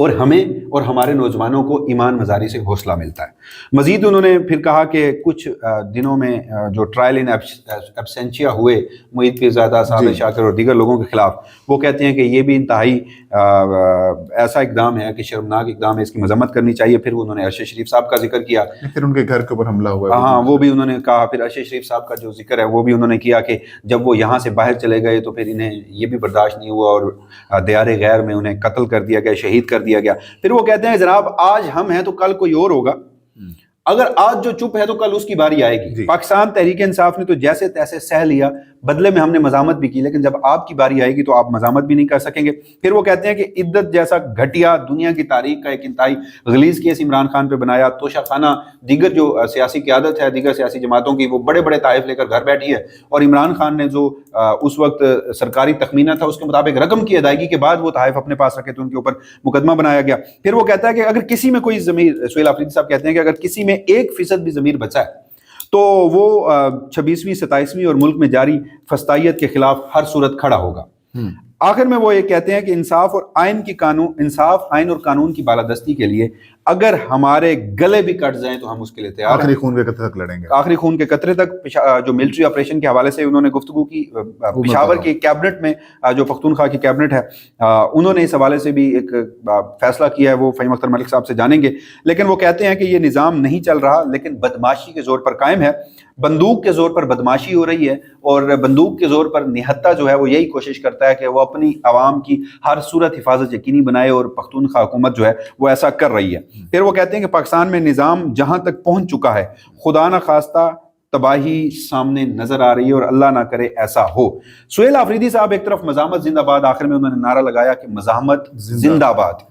اور ہمیں اور ہمارے نوجوانوں کو ایمان مزاری سے حوصلہ ملتا ہے۔ مزید انہوں نے پھر کہا کہ کچھ دنوں میں جو ٹرائل ان ایبسینشیا ہوئے معید پیرزادہ، صابر شاکر اور دیگر لوگوں کے خلاف، وہ کہتے ہیں کہ یہ بھی انتہائی ایسا اقدام ہے کہ شرمناک اقدام ہے، اس کی مذمت کرنی چاہیے۔ پھر انہوں نے ارشد شریف صاحب کا ذکر کیا، پھر ان کے گھر کے اوپر حملہ ہوا، ہاں وہ بھی انہوں نے کہا۔ پھر ارشد شریف صاحب کا جو ذکر ہے وہ بھی انہوں نے کیا کہ جب وہ یہاں سے باہر چلے گئے تو پھر انہیں یہ بھی برداشت نہیں ہوا اور دیار غیر میں انہیں قتل کر دیا گیا، شہید کر دیا گیا۔ پھر وہ کہتے ہیں جناب آج ہم ہیں تو کل کوئی اور ہوگا، اگر آج جو چپ ہے تو کل اس کی باری آئے گی۔ پاکستان تحریک انصاف نے تو جیسے تیسے سہ لیا، بدلے میں ہم نے مزاحمت بھی کی، لیکن جب آپ کی باری آئے گی تو آپ مزاحمت بھی نہیں کر سکیں گے۔ پھر وہ کہتے ہیں کہ عدت جیسا گھٹیا دنیا کی تاریخ کا ایک انتہائی غلیظ کیس عمران خان پہ بنایا، توشہ خانہ دیگر جو سیاسی قیادت ہے دیگر سیاسی جماعتوں کی، وہ بڑے بڑے تحائف لے کر گھر بیٹھی ہے، اور عمران خان نے جو اس وقت سرکاری تخمینہ تھا اس کے مطابق رقم کی ادائیگی کے بعد وہ تحائف اپنے پاس رکھے تو ان کے اوپر مقدمہ بنایا گیا۔ پھر وہ کہتا ہے کہ اگر کسی میں کوئی ضمیر، سہیل آفریدی صاحب کہتے ہیں کہ اگر کسی میں 1% بھی ضمیر بچا ہے تو وہ 26ویں 27ویں اور ملک میں جاری فسطائیت کے خلاف ہر صورت کھڑا ہوگا۔ آخر میں وہ یہ کہتے ہیں کہ انصاف آئین اور قانون کی بالادستی کے لیے اگر ہمارے گلے بھی کٹ جائیں تو ہم اس کے لیے تیار ہیں، آخری خون کے قطرے تک لڑیں گے، آخری خون کے قطرے تک۔ جو ملٹری آپریشن کے حوالے سے انہوں نے گفتگو کی، پشاور کی کیبنٹ میں جو پختونخوا کی کیبنٹ ہے انہوں نے اس حوالے سے بھی ایک فیصلہ کیا ہے، وہ فہیم اختر ملک صاحب سے جانیں گے۔ لیکن وہ کہتے ہیں کہ یہ نظام نہیں چل رہا لیکن بدماشی کے زور پر قائم ہے، بندوق کے زور پر بدماشی ہو رہی ہے، اور بندوق کے زور پر نہتہ جو ہے وہ یہی کوشش کرتا ہے کہ وہ اپنی عوام کی ہر صورت حفاظت یقینی بنائے، اور پختونخوا حکومت جو ہے وہ ایسا کر رہی ہے۔ پھر وہ کہتے ہیں کہ پاکستان میں نظام جہاں تک پہنچ چکا ہے خدا نہ خواستہ تباہی سامنے نظر آ رہی ہے، اور اللہ نہ کرے ایسا ہو۔ سہیل آفریدی صاحب ایک طرف مزاحمت زندہ باد، آخر میں انہوں نے نعرہ لگایا کہ مزاحمت زندہ باد۔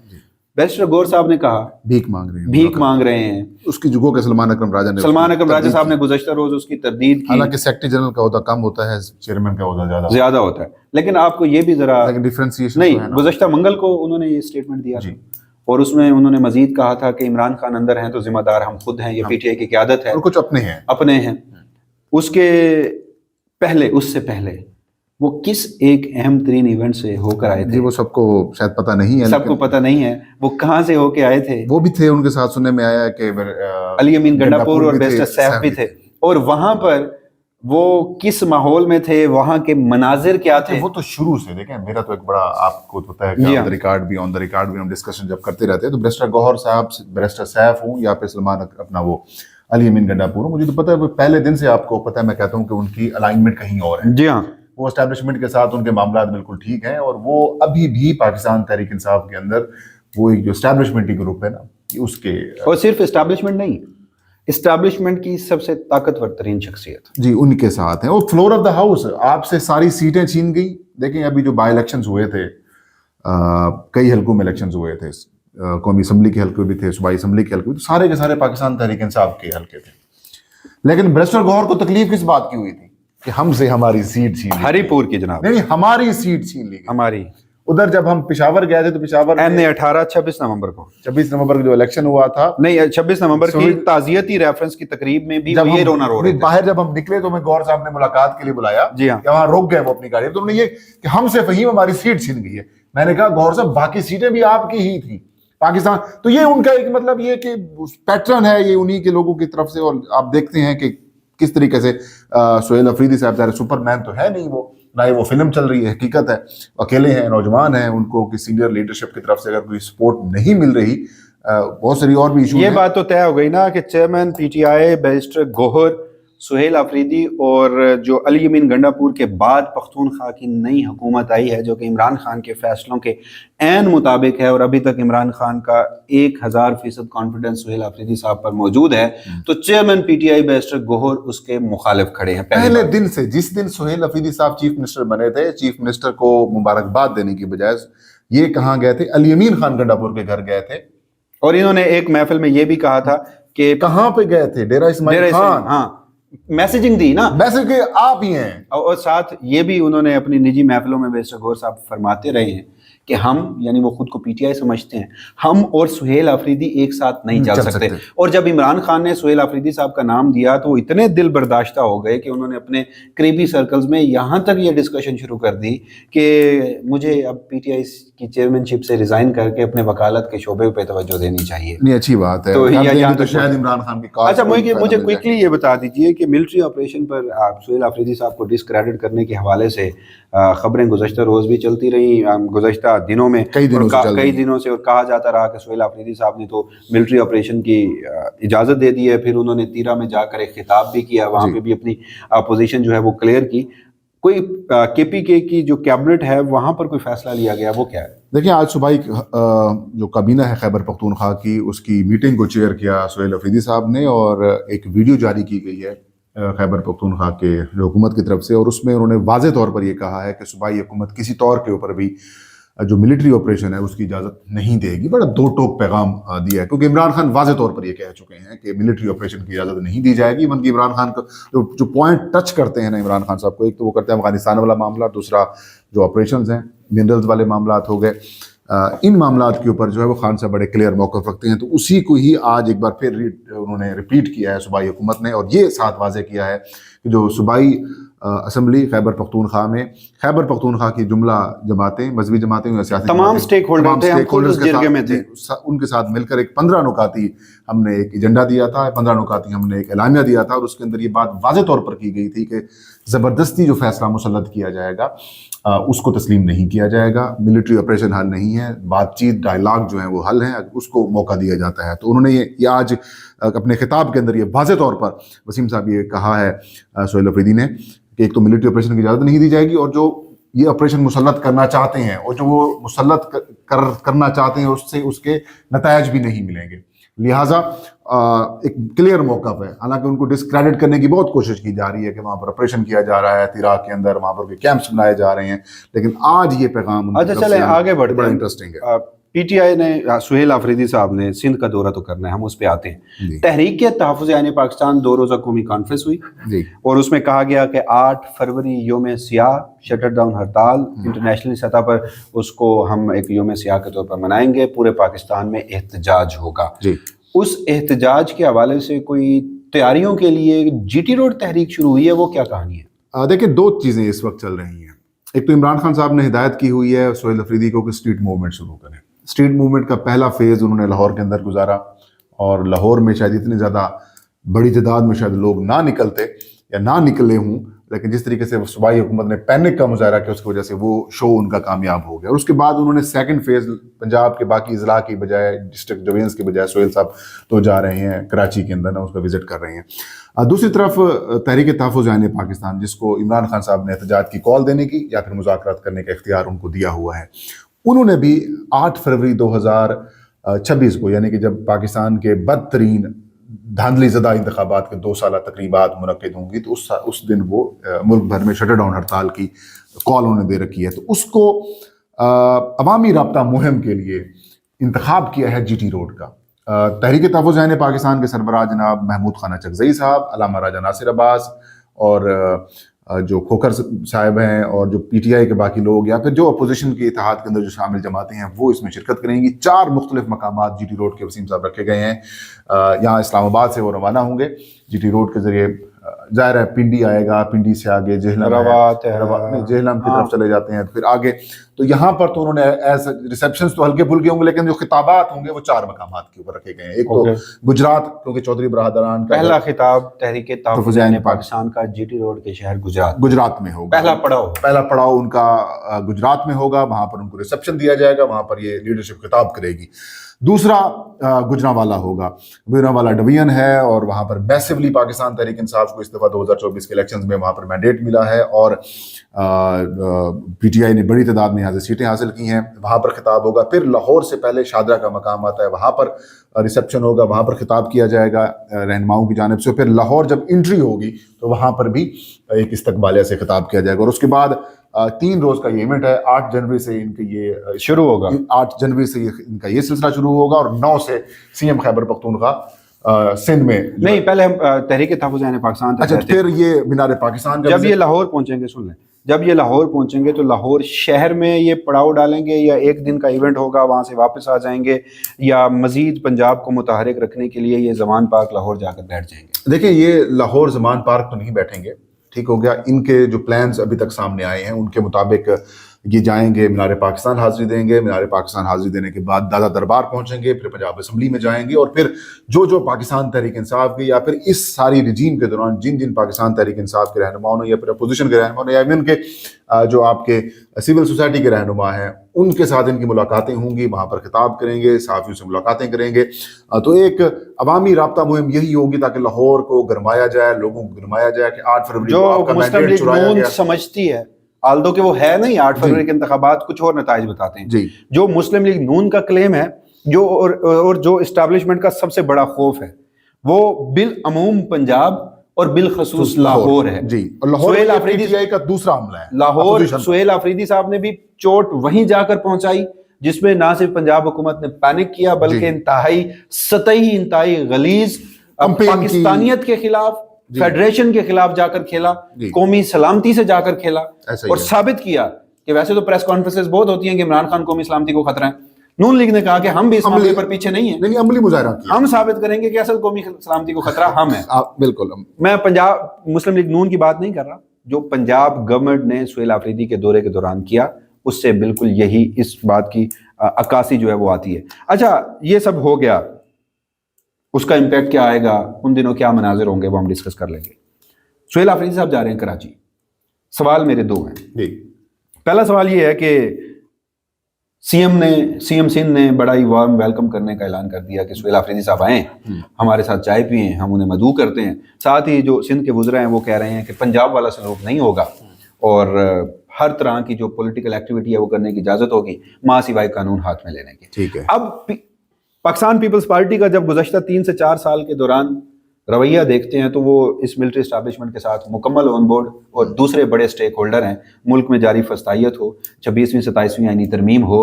بیرسٹر گور صاحب نے کہا بھیک مانگ رہے ہیں، اس کی جگہ کہ سلمان اکرم راجہ صاحب نے گزشتہ روز اس کی تردید کی، حالانکہ سیکرٹری جنرل کا عہدہ کم ہوتا ہے، چیئرمین کا عہدہ زیادہ ہوتا ہے، لیکن آپ کو یہ بھی ذرا ڈفرینسیشن نہیں، گزشتہ منگل کو انہوں نے یہ سٹیٹمنٹ دیا تھا، اور اس میں انہوں نے مزید کہا تھا کہ عمران خان اندر ہیں تو ذمہ دار ہم خود ہیں، یہ پی ٹی آئی کی قیادت ہے، اور کچھ اپنے ہیں۔ اس سے پہلے وہ کس ایک اہم ترین ایونٹ سے ہو کر آئے تھے؟ وہ سب کو شاید پتہ نہیں ہے، سب کو پتہ نہیں ہے وہ کہاں سے ہو کے آئے تھے۔ وہ بھی تھے، ان کے ساتھ سننے میں آیا کہ علی امین گنڈا پور اور بیرسٹر سیف بھی تھے، اور وہاں پر وہ کس ماحول میں تھے، وہاں کے مناظر کیا تھے؟ وہ تو شروع سے دیکھیں، میرا تو ایک بڑا، آپ کو پتہ ہے کہ آن دا ریکارڈ بھی ہم ڈسکشن جب کرتے رہتے ہیں تو بیرسٹر گوہر صاحب، بیرسٹر سیف ہوں یا پھر سلمان اپنا وہ علی امین گنڈا پور ہوں، مجھے تو پتہ ہے پہلے دن سے آپ کو پتہ ہے، میں کہتا ہوں کہ ان کی الائنمنٹ کہیں اور ہے۔ جی ہاں، وہ اسٹیبلشمنٹ کے ساتھ ان کے معاملات بالکل ٹھیک ہیں، اور وہ ابھی بھی پاکستان تحریک انصاف کے اندر وہ ایک جو اسٹیبلشمنٹی گروپ ہے نا، اس کے، اور صرف اسٹیبلشمنٹ نہیں، اسٹیبلشمنٹ کی سب سے طاقتور ترین شخصیت جی ان کے ساتھ ہیں۔ وہ فلور آف دا ہاؤس، آپ سے ساری سیٹیں چھین گئی۔ دیکھیں ابھی جو بائی الیکشنز ہوئے تھے، کئی حلقوں میں الیکشنز ہوئے تھے، قومی اسمبلی کے حلقے بھی تھے، صوبائی اسمبلی کے حلقے بھی، سارے کے سارے پاکستان تحریک انصاف کے حلقے تھے۔ لیکن بیرسٹر گوہر کو تکلیف کس بات کی ہوئی تھی کہ ہم سے ہماری سیٹ چھین لی، ہری پور کی جناب، نہیں ہماری سیٹ چھین لی گئی، ہماری۔ ادھر جب ہم پشاور گئے تھے تو پشاور نے 26 نومبر کو 26 نومبر کو جو الیکشن ہوا تھا، نہیں 26 نومبر کی تعزیتی ریفرنس کی تقریب میں بھی یہ رونا رو رہے تھے۔ باہر جب ہم نکلے تو میں گور صاحب نے ملاقات کے لیے بلایا، جی ہاں، وہاں روک گئے وہ اپنی گاڑی، تو انہوں نے یہ کہ ہم سے فہیم ہماری سیٹ چھن گئی ہے۔ میں نے کہا گور صاحب باقی سیٹیں بھی آپ کی ہی تھیں پاکستان، تو یہ ان کا ایک مطلب یہ کہ پیٹرن ہے یہ انہی کے لوگوں کی طرف سے، اور آپ دیکھتے ہیں کہ کس طریقے سے سہیل آفریدی صاحب ظاہر سپر مین تو ہے نہیں، وہ نہ ہی وہ فلم چل رہی ہے، حقیقت ہے اکیلے ہیں، نوجوان ہیں، ان کو کسی سینئر لیڈرشپ کی طرف سے اگر کوئی سپورٹ نہیں مل رہی، بہت ساری اور بھی ایشو ہیں۔ یہ بات تو طے ہو گئی نا کہ chairman P T I barrister Gohar, Sohail Afridi اور جو علی امین گنڈا پور کے بعد پختونخوا کی نئی حکومت آئی ہے جو کہ عمران خان کے فیصلوں کے عین مطابق ہے، اور ابھی تک عمران خان کا 1000% کانفیڈنس سہیل آفریدی صاحب پر موجود ہے، تو chairman P T I barrister Gohar اس کے مخالف کھڑے ہیں پہلے دن سے۔ جس دن سہیل آفریدی صاحب چیف منسٹر بنے تھے، چیف منسٹر کو مبارکباد دینے کی بجائے یہ کہاں گئے تھے؟ علی امین خان گنڈا پور کے گھر گئے تھے، اور انہوں نے ایک محفل میں یہ بھی کہا تھا کہ کہاں پہ گئے تھے؟ ڈیرہ اسماعیل خان، ہاں میسیجنگ دی نا، میسج کہ آپ ہی ہیں، اور ساتھ یہ بھی انہوں نے اپنی نجی محفلوں میں بیرسٹر گوہر صاحب فرماتے رہے ہیں کہ ہم یعنی وہ خود کو پی ٹی آئی سمجھتے ہیں، ہم اور سہیل آفریدی ایک ساتھ نہیں چل سکتے. اور جب عمران خان نے سہیل آفریدی صاحب کا نام دیا تو وہ اتنے دل برداشتہ ہو گئے کہ انہوں نے اپنے قریبی سرکلز میں یہاں تک یہ ڈسکشن شروع کر دی کہ مجھے اب پی ٹی آئی کی چیئرمین شپ سے ریزائن کر کے اپنے وکالت کے شعبے پہ توجہ دینی چاہیے. نہیں اچھی بات ہے. تو شاید عمران خان کی اچھا مجھے کوئکلی یہ بتا دیجیے کہ ملٹری آپریشن پر سہیل آفریدی صاحب کو ڈسکریڈٹ کرنے کے حوالے سے خبریں گزشتہ روز بھی چلتی رہی، گزشتہ دنوں میں کئی دنوں سے، اور کہا جاتا رہا کہ سہیل آفریدی صاحب نے تو ملٹری آپریشن کی اجازت دے دی ہے. پھر انہوں نے تیرا میں جا کر ایک خطاب بھی کیا، وہاں پہ بھی اپنی پوزیشن جو ہے وہ کلیئر کی. کوئی کے پی کے کی جو کیبنٹ ہے وہاں پر کوئی فیصلہ لیا گیا، وہ کیا ہے؟ دیکھیں آج صبح جو کابینہ ہے خیبر پختونخوا کی، اس کی میٹنگ کو چیئر کیا سہیل آفریدی صاحب نے، اور ایک ویڈیو جاری کی گئی ہے خیبر پختونخوا کے جو حکومت کی طرف سے، اور اس میں انہوں نے واضح طور پر یہ کہا ہے کہ صوبائی حکومت کسی طور کے اوپر بھی جو ملٹری آپریشن ہے اس کی اجازت نہیں دے گی. بڑا دو ٹوک پیغام دیا ہے، کیونکہ عمران خان واضح طور پر یہ کہہ چکے ہیں کہ ملٹری آپریشن کی اجازت نہیں دی جائے گی. بلکہ عمران خان کا جو پوائنٹ ٹچ کرتے ہیں نا عمران خان صاحب کو، ایک تو وہ کرتے ہیں افغانستان والا معاملہ، دوسرا جو آپریشنز ہیں منرلز والے معاملات ہو گئے. ان معاملات کے اوپر جو ہے وہ خان صاحب بڑے کلیئر موقف رکھتے ہیں. تو اسی کو ہی آج ایک بار پھر انہوں نے ریپیٹ کیا ہے صوبائی حکومت نے، اور یہ ساتھ واضح کیا ہے کہ جو صوبائی اسمبلی خیبر پختونخوا میں خیبر پختونخوا کی جملہ جماعتیں، مذہبی جماعتیں یا سیاسی تمام اسٹیک ہولڈرز ان کے ساتھ مل کر ایک 15 نکاتی ہم نے ایک ایجنڈا دیا تھا، 15 نکاتی ہم نے ایک اعلامیہ دیا تھا، اور اس کے اندر یہ بات واضح طور پر کی گئی تھی کہ زبردستی جو فیصلہ مسلط کیا جائے گا اس کو تسلیم نہیں کیا جائے گا. ملٹری آپریشن حل نہیں ہے، بات چیت ڈائلاگ جو ہیں وہ حل ہیں، اس کو موقع دیا جاتا ہے. تو انہوں نے یہ آج اپنے خطاب کے اندر یہ واضح طور پر وسیم صاحب یہ کہا ہے سہیل آفریدی نے کہ ایک تو ملٹری آپریشن کی اجازت نہیں دی جائے گی، اور جو یہ آپریشن مسلط کرنا چاہتے ہیں اور جو وہ مسلط کرنا چاہتے ہیں اس کے نتائج بھی نہیں ملیں گے. لہٰذا ایک کلیئر موقف ہے. حالانکہ ان کو ڈسکریڈٹ کرنے کی بہت کوشش کی جا رہی ہے کہ وہاں پر آپریشن کیا جا رہا ہے تیرا کے اندر، وہاں پر کیمپس بنائے جا رہے ہیں، لیکن آج یہ پیغام چلیں آگے بڑھتے ہیں. بڑا انٹرسٹنگ ہے. پی ٹی آئی نے سہیل آفریدی صاحب نے سندھ کا دورہ تو کرنا ہے، ہم اس پہ آتے ہیں. تحریک تحفظ عین پاکستان 2 روزہ قومی کانفرنس ہوئی، اور اس میں کہا گیا کہ 8 فروری یوم سیاہ، شٹر ڈاؤن ہڑتال انٹرنیشنل سطح پر، اس کو ہم ایک یوم سیاہ کے طور پر منائیں گے. پورے پاکستان میں احتجاج ہوگا. اس احتجاج کے حوالے سے کوئی تیاریوں کے لیے جی ٹی روڈ تحریک شروع ہوئی ہے، وہ کیا کہانی ہے؟ دیکھیں 2 چیزیں اس وقت چل رہی ہیں. ایک تو عمران خان صاحب نے ہدایت کی ہوئی ہے سہیل آفریدی کو کہ اسٹریٹ موومنٹ شروع کریں. اسٹریٹ موومنٹ کا پہلا فیز انہوں نے لاہور کے اندر گزارا، اور لاہور میں شاید اتنی زیادہ بڑی تعداد میں شاید لوگ نہ نکلتے یا نہ نکلے ہوں، لیکن جس طریقے سے صوبائی حکومت نے پینک کا مظاہرہ کیا اس کی وجہ سے وہ شو ان کا کامیاب ہو گیا. اور اس کے بعد انہوں نے سیکنڈ فیز پنجاب کے باقی اضلاع کی بجائے، ڈسٹرکٹ ڈوینس کے بجائے سہیل صاحب تو جا رہے ہیں کراچی کے اندر، اس کا وزٹ کر رہے ہیں. دوسری طرف تحریک تحفظ عین پاکستان، جس کو عمران خان صاحب نے احتجاج کی کال دینے کی یا پھر مذاکرات کرنے کا اختیار ان کو دیا ہوا ہے، انہوں نے بھی 8 فروری 2026 کو، یعنی کہ جب پاکستان کے بدترین دھاندلی زدہ انتخابات کے 2 سالہ تقریبات منعقد ہوں گی، تو اس دن وہ ملک بھر میں شٹر ڈاؤن ہڑتال کی کال انہوں نے دے رکھی ہے. تو اس کو عوامی رابطہ مہم کے لیے انتخاب کیا ہے جی ٹی روڈ کا. تحریک تحفظ عین پاکستان کے سربراہ جناب محمود خانہ چکزئی صاحب، علامہ راجہ ناصر عباس، اور جو کھوکھر صاحب ہیں، اور جو پی ٹی آئی کے باقی لوگ یا پھر جو اپوزیشن کے اتحاد کے اندر جو شامل جماعتیں ہیں، وہ اس میں شرکت کریں گی. 4 مختلف مقامات جی ٹی روڈ کے وسیم صاحب رکھے گئے ہیں. یہاں اسلام آباد سے وہ روانہ ہوں گے جی ٹی روڈ کے ذریعے. ظاہر ہے پنڈی آئے گا، پنڈی سے آگے جہلم کی طرف چلے جاتے ہیں، پھر آگے. تو یہاں پر تو انہوں نے ایز ریسیپشنز تو ہلکے پھلکے ہوں گے، لیکن جو خطابات ہوں گے وہ 4 مقامات کے اوپر رکھے گئے ہیں. ایک تو گجرات، کیونکہ چودھری برادران کا پہلا خطاب تحریک تحفظ عین پاکستان کا جی ٹی روڈ کے شہر گجرات میں ہوگا. پہلا پڑاؤ ان کا گجرات میں ہوگا، وہاں پر ان کو ریسیپشن دیا جائے گا، وہاں پر یہ لیڈرشپ خطاب کرے گی. دوسرا گجرانوالہ ہوگا. گجرانوالہ ڈویژن ہے، اور وہاں پر میسیولی پاکستان تحریک انصاف کو اس دفعہ 2024 کے الیکشنز میں وہاں پر مینڈیٹ ملا ہے، اور پی ٹی آئی نے بڑی تعداد میں یہاں سے سیٹیں حاصل کی ہیں. وہاں پر خطاب ہوگا. پھر لاہور سے پہلے شادرہ کا مقام آتا ہے، وہاں پر ریسیپشن ہوگا، وہاں پر خطاب کیا جائے گا رہنماؤں کی جانب سے. پھر لاہور جب انٹری ہوگی تو وہاں پر بھی ایک استقبالیہ سے خطاب کیا جائے گا. اور اس کے بعد 3 روز کا یہ ایونٹ ہے. 8 جنوری سے ان کے یہ شروع ہوگا. 8 جنوری سے ان کا یہ سلسلہ شروع ہوگا، اور 9 سے سی ایم خیبر پختونخوا سندھ میں. نہیں، پہلے ہم تحریک تحفظ عین پاکستان. اچھا، پھر یہ مینار پاکستان جب یہ لاہور پہنچیں گے، سن لیں، جب یہ لاہور پہنچیں گے تو لاہور شہر میں یہ پڑاؤ ڈالیں گے یا ایک دن کا ایونٹ ہوگا وہاں سے واپس آ جائیں گے, یا مزید پنجاب کو متحرک رکھنے کے لیے یہ زمان پارک لاہور جا کر بیٹھ جائیں گے؟ دیکھیں یہ لاہور زمان پارک تو نہیں بیٹھیں گے, ٹھیک ہو گیا. ان کے جو پلانز ابھی تک سامنے آئے ہیں ان کے مطابق یہ جائیں گے مینار پاکستان حاضری دیں گے, مینار پاکستان حاضری دینے کے بعد دادا دربار پہنچیں گے, پھر پنجاب اسمبلی میں جائیں گے, اور پھر جو پاکستان تحریک انصاف کے یا پھر اس ساری رجیم کے دوران جن پاکستان تحریک انصاف کے رہنماؤں نے یا پھر اپوزیشن کے رہنماؤں نے یا ان کے جو آپ کے سول سوسائٹی کے رہنما ہیں ان کے ساتھ ان کی ملاقاتیں ہوں گی, وہاں پر خطاب کریں گے, صحافیوں سے ملاقاتیں کریں گے. تو ایک عوامی رابطہ مہم یہی ہوگی تاکہ لاہور کو گرمایا جائے, لوگوں کو گرمایا جائے کہ 8 فروری کو آپ کا مینڈیٹ چرایا گیا. سمجھتی ہے آلدو کہ وہ ہے نہیں, 8 فروری کے انتخابات کچھ اور نتائج بتاتے ہیں. جی جو مسلم لیگ نون کا کلیم ہے اور جو اسٹیبلشمنٹ کا سب سے بڑا خوف ہے وہ بالعموم پنجاب اور بالخصوص لاہور ہے. جی, اور لاہور سہیل آفریدی کا دوسرا حملہ ہے لاہور. سہیل آفریدی صاحب نے بھی چوٹ وہیں جا کر پہنچائی جس میں نہ صرف پنجاب حکومت نے پینک کیا بلکہ انتہائی سطحی, انتہائی غلیظ پاکستانیت کے خلاف, فیڈریشن کے خلاف جا کر کھیلا, قومی سلامتی سے جا کر کھیلا اور ثابت کیا کہ ویسے تو پریس کانفرنسز بہت ہوتی ہیں کہ عمران خان قومی سلامتی کو خطرہ ہے. نون لیگ نے کہا کہ ہم بھی اس معاملے پر پیچھے نہیں ہیں, عملی مظاہرہ کیا, ہم ثابت کریں گے کہ اصل قومی سلامتی کو خطرہ ہم ہیں. بالکل. میں پنجاب مسلم لیگ نون کی بات نہیں کر رہا, جو پنجاب گورنمنٹ نے سہیل آفریدی کے دورے کے دوران کیا اس سے بالکل یہی اس بات کی عکاسی جو ہے وہ آتی ہے. اچھا یہ سب ہو گیا, اس کا امپیکٹ کیا آئے گا, ان دنوں کیا مناظر ہوں گے وہ ہم ڈسکس کر لیں گے. سہیل آفریدی صاحب جا رہے ہیں کراچی. سوال میرے دو ہیں. پہلا سوال یہ ہے کہ سی ایم سندھ نے بڑا ہی وارم ویلکم کرنے کا اعلان کر دیا کہ سہیل آفریدی صاحب آئیں, ہمارے ساتھ چائے پئیں, ہم انہیں مدعو کرتے ہیں. ساتھ ہی جو سندھ کے وزراء ہیں وہ کہہ رہے ہیں کہ پنجاب والا سلوک نہیں ہوگا اور ہر طرح کی جو پولیٹیکل ایکٹیویٹی ہے وہ کرنے کی اجازت ہوگی ماں سوائے قانون ہاتھ میں لینے کی. ٹھیک ہے. اب پاکستان پیپلز پارٹی کا جب گزشتہ 3 سے 4 سال کے دوران رویہ دیکھتے ہیں تو وہ اس ملٹری اسٹیبلشمنٹ کے ساتھ مکمل آن بورڈ, اور دوسرے بڑے سٹیک ہولڈر ہیں, ملک میں جاری فسطائیت ہو, 26ویں 27ویں آئینی ترمیم ہو,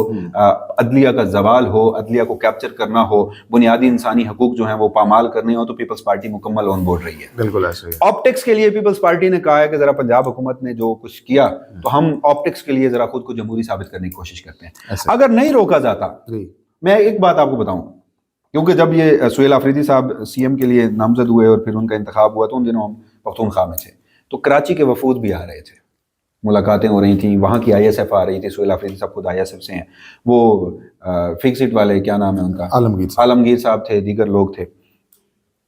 عدلیہ کا زوال ہو, عدلیہ کو کیپچر کرنا ہو, بنیادی انسانی حقوق جو ہیں وہ پامال کرنے ہوں, تو پیپلز پارٹی مکمل آن بورڈ رہی ہے. بالکل ایسے ہی. آپٹکس کے لیے پیپلز پارٹی نے کہا ہے کہ ذرا پنجاب حکومت نے جو کچھ کیا تو ہم آپٹکس کے لیے ذرا خود کو جمہوری ثابت کرنے کی کوشش کرتے ہیں. اگر نہیں روکا جاتا, میں ایک بات آپ کو بتاؤں, کیونکہ جب یہ سہیل آفریدی صاحب سی ایم کے لیے نامزد ہوئے اور پھر ان کا انتخاب ہوا تو ان دنوں ہم پختونخوا میں تھے, تو کراچی کے وفود بھی آ رہے تھے, ملاقاتیں ہو رہی تھیں, وہاں کی آئی ایس ایف آ رہی تھی. سہیل آفریدی صاحب خود آئی ایس ایف سے ہیں, وہ فکسٹ والے کیا نام ہے ان کا, عالمگیر صاحب تھے, دیگر لوگ تھے.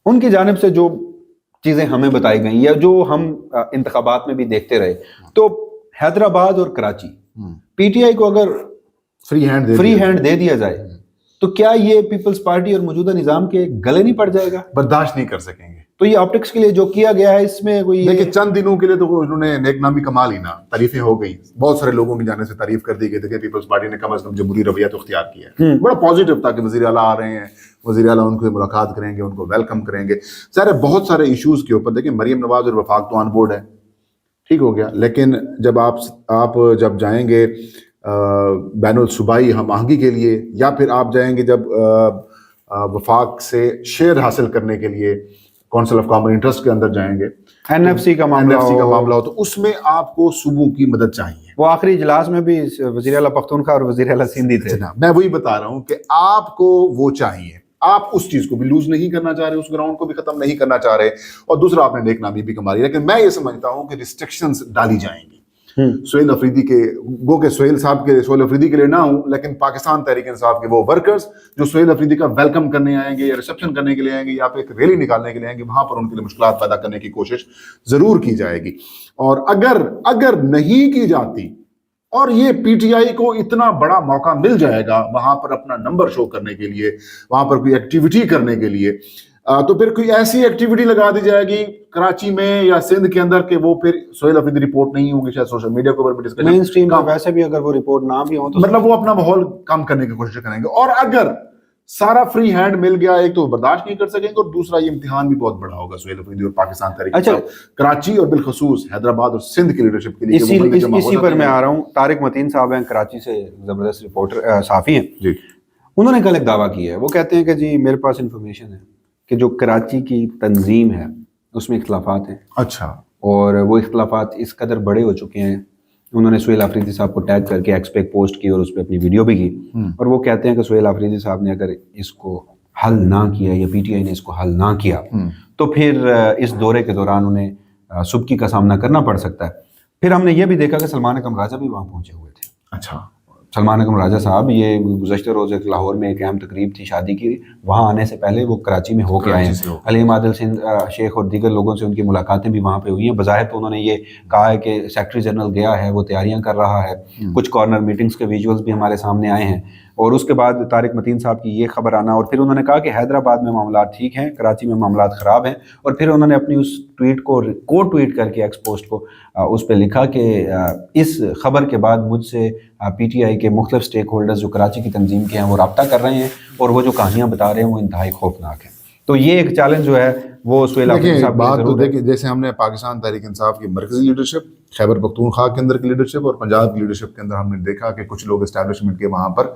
ان کی جانب سے جو چیزیں ہمیں بتائی گئیں یا جو ہم انتخابات میں بھی دیکھتے رہے, تو حیدرآباد اور کراچی پی ٹی آئی کو اگر فری ہینڈ دے دیا جائے تو کیا یہ پیپلز پارٹی اور موجودہ نظام کے گلے نہیں پڑ جائے گا؟ برداشت نہیں کر سکیں گے. تو یہ آپٹکس کے لیے جو کیا گیا ہے اس میں کوئی دیکھیں چند دنوں کے لیے تو انہوں نے نیک نامی کما لی نا, تعریفیں ہو گئی, بہت سارے لوگوں کی جانے سے تعریف کر دی گئی تھی کہ پیپلز پارٹی نے کم از کم جمہوری رویہ تو اختیار کیا ہے. بڑا پازیٹیو تھا کہ وزیر اعلیٰ آ رہے ہیں, وزیر اعلیٰ ان کو ملاقات کریں گے, ان کو ویلکم کریں گے. ظاہر ہے بہت سارے ایشوز کے اوپر دیکھیں مریم نواز اور وفاق تو آن بورڈ ہے, ٹھیک ہو گیا, لیکن جب آپ جب جائیں گے بین الصوبائی ہم آہنگی کے لیے, یا پھر آپ جائیں گے جب وفاق سے شیئر حاصل کرنے کے لیے کونسل آف کامن انٹرسٹ کے اندر جائیں گے, این ایف سی کا معاملہ ہو, تو اس میں آپ کو صوبوں کی مدد چاہیے. وہ آخری اجلاس میں بھی وزیر اعلیٰ پختونخوا اور وزیر اعلیٰ سندھی تھے. میں وہی بتا رہا ہوں کہ آپ کو وہ چاہیے, آپ اس چیز کو بھی لوز نہیں کرنا چاہ رہے, اس گراؤنڈ کو بھی ختم نہیں کرنا چاہ رہے, اور دوسرا آپ نے نیک نامی بھی کما لی. لیکن میں یہ سمجھتا ہوں کہ ریسٹرکشنز ڈالی جائیں گی سہیل آفریدی کے, گو کہ سہیل آفریدی کے لیے نہ ہوں, لیکن پاکستان تحریک انصاف کے وہ ورکرز جو سہیل آفریدی کا ویلکم کرنے آئیں گے یا ریسپشن کرنے کے لیے آئیں گے یا پھر ایک ریلی نکالنے کے لیے آئیں گے, وہاں پر ان کے لیے مشکلات پیدا کرنے کی کوشش ضرور کی جائے گی. اور اگر نہیں کی جاتی اور یہ پی ٹی آئی کو اتنا بڑا موقع مل جائے گا وہاں پر اپنا نمبر شو کرنے کے لیے, وہاں پر کوئی ایکٹیویٹی کرنے کے لیے, تو پھر کوئی ایسی ایکٹیویٹی لگا دی جائے گی کراچی میں یا سندھ کے اندر کہ وہ پھر سہیل آفریدی رپورٹ نہیں ہوگی, شاید سوشل میڈیا کے اوپر بھی ڈسکشن, مین اسٹریم میں ویسے بھی اگر وہ رپورٹ نہ بھی ہو تو مطلب وہ اپنا ماحول کم کرنے کی کوشش کریں گے. اور اگر سارا فری ہینڈ مل گیا, ایک تو برداشت نہیں کر سکیں گے, اور دوسرا یہ امتحان بھی بہت بڑا ہوگا سہیل آفریدی اور پاکستان تحریک کراچی اور بالخصوص حیدرآباد اور سندھ کی لیڈرشپ کے لیے. اسی پر میں آ رہا ہوں, طارق متین صاحب ہیں کراچی سے, زبردست رپورٹر صحافی ہیں جی, انہوں نے کل ایک دعویٰ کیا ہے. وہ کہتے ہیں کہ جی میرے پاس انفارمیشن ہے کہ جو کراچی کی تنظیم ہے اس میں اختلافات ہیں. اچھا. اور وہ اختلافات اس قدر بڑے ہو چکے ہیں انہوں نے سہیل آفریدی صاحب کو ٹیگ کر کے ایکس پہ ایک پوسٹ کی اور اس پہ اپنی ویڈیو بھی کی، اور وہ کہتے ہیں کہ سہیل آفریدی صاحب نے اگر اس کو حل نہ کیا یا پی ٹی آئی نے اس کو حل نہ کیا تو پھر اس دورے کے دوران انہیں سبکی کا سامنا کرنا پڑ سکتا ہے۔ پھر ہم نے یہ بھی دیکھا کہ سلمان اکرم راجہ بھی وہاں پہنچے ہوئے تھے۔ اچھا، سلمان اکرم راجہ صاحب یہ گزشتہ روز ایک لاہور میں ایک اہم تقریب تھی شادی کی، وہاں آنے سے پہلے وہ کراچی میں ہو کے آئے ہیں۔ علیم عادل سندھ شیخ اور دیگر لوگوں سے ان کی ملاقاتیں بھی وہاں پہ ہوئی ہیں۔ بظاہر تو انہوں نے یہ کہا ہے کہ سیکرٹری جنرل گیا ہے، وہ تیاریاں کر رہا ہے، کچھ کارنر میٹنگز کے ویژولز بھی ہمارے سامنے آئے ہیں، اور اس کے بعد طارق متین صاحب کی یہ خبر آنا، اور پھر انہوں نے کہا کہ حیدرآباد میں معاملات ٹھیک ہیں، کراچی میں معاملات خراب ہیں، اور پھر انہوں نے اپنی اس ٹویٹ کو ٹویٹ کر کے ایکس پوسٹ کو اس پہ لکھا کہ اس خبر کے بعد مجھ سے پی ٹی آئی کے مختلف سٹیک ہولڈرز جو کراچی کی تنظیم کے ہیں وہ رابطہ کر رہے ہیں، اور وہ جو کہانیاں بتا رہے ہیں وہ انتہائی خوفناک ہیں۔ تو یہ ایک چیلنج جو ہے وہ سہیل آفریدی صاحب بات تو دیکھیں، جیسے ہم نے پاکستان تحریک انصاف کی مرکزی لیڈرشپ، خیبر پختونخوا کے اندر کی لیڈرشپ اور پنجاب کی لیڈرشپ کے اندر ہم نے دیکھا کہ کچھ لوگ اسٹیبلشمنٹ کے وہاں پر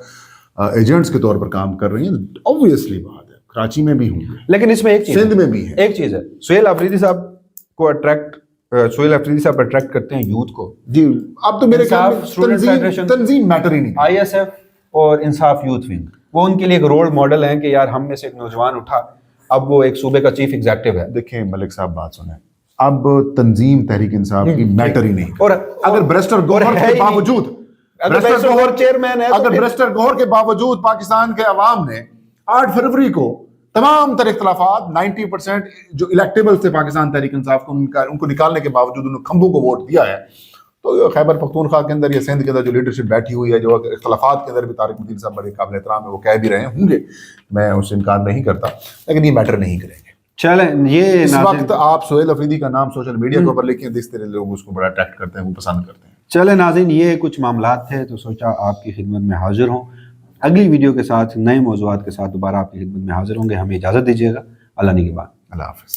ایجنٹس کے طور پر کام کر رہی ہیں۔ اوبویسلی بات ہے کراچی میں بھی ہوں گے، لیکن اس میں ایک چیز سندھ میں بھی ہے، ایک چیز ہے، سہیل آفریدی صاحب کو سہیل آفریدی صاحب اٹریکٹ کرتے ہیں یوتھ کو۔ جی اب تو میرے خیال میں تنظیم میٹر ہی نہیں، آئی ایس ایف اور انصاف یوتھ ونگ وہ ان کے لیے ایک رول ماڈل ہیں کہ یار ہم میں سے ایک نوجوان اٹھا، اب وہ ایک صوبے کا چیف ایگزیکٹو ہے۔ دیکھیں ملک صاحب بات سنیں، اب تنظیم تحریک انصاف کی میٹر ہی نہیں، اور اگر بریسٹر گوہر کے باوجود اگر بریسٹر گوہر کے باوجود پاکستان کے عوام نے 8 فروری کو تمام تر اختلافات 90% جو الیکٹیبل تھے پاکستان تحریک انصاف کو ان کو نکالنے کے باوجود انہوں نے کھمبوں کو ووٹ دیا ہے، تو خیبر پختونخوا کے اندر یا سندھ کے اندر جو لیڈرشپ بیٹھی ہوئی ہے، جو اختلافات کے اندر بھی طارق متین صاحب بڑے قابل احترام ہے، وہ کہہ بھی رہے ہوں گے، میں اس سے انکار نہیں کرتا، لیکن یہ میٹر نہیں کریں گے۔ چلیں یہ اس وقت آپ سہیل آفریدی کا نام سوشل میڈیا کے اوپر لکھیں، جس طرح لوگ اس کو بڑا اٹریکٹ کرتے ہیں، وہ پسند کرتے ہیں۔ چلیں ناظرین، یہ کچھ معاملات تھے تو سوچا آپ کی خدمت میں حاضر ہوں۔ اگلی ویڈیو کے ساتھ نئے موضوعات کے ساتھ دوبارہ آپ کی خدمت میں حاضر ہوں گے۔ ہمیں اجازت دیجیے گا، اللہ نگہبان، اللہ حافظ۔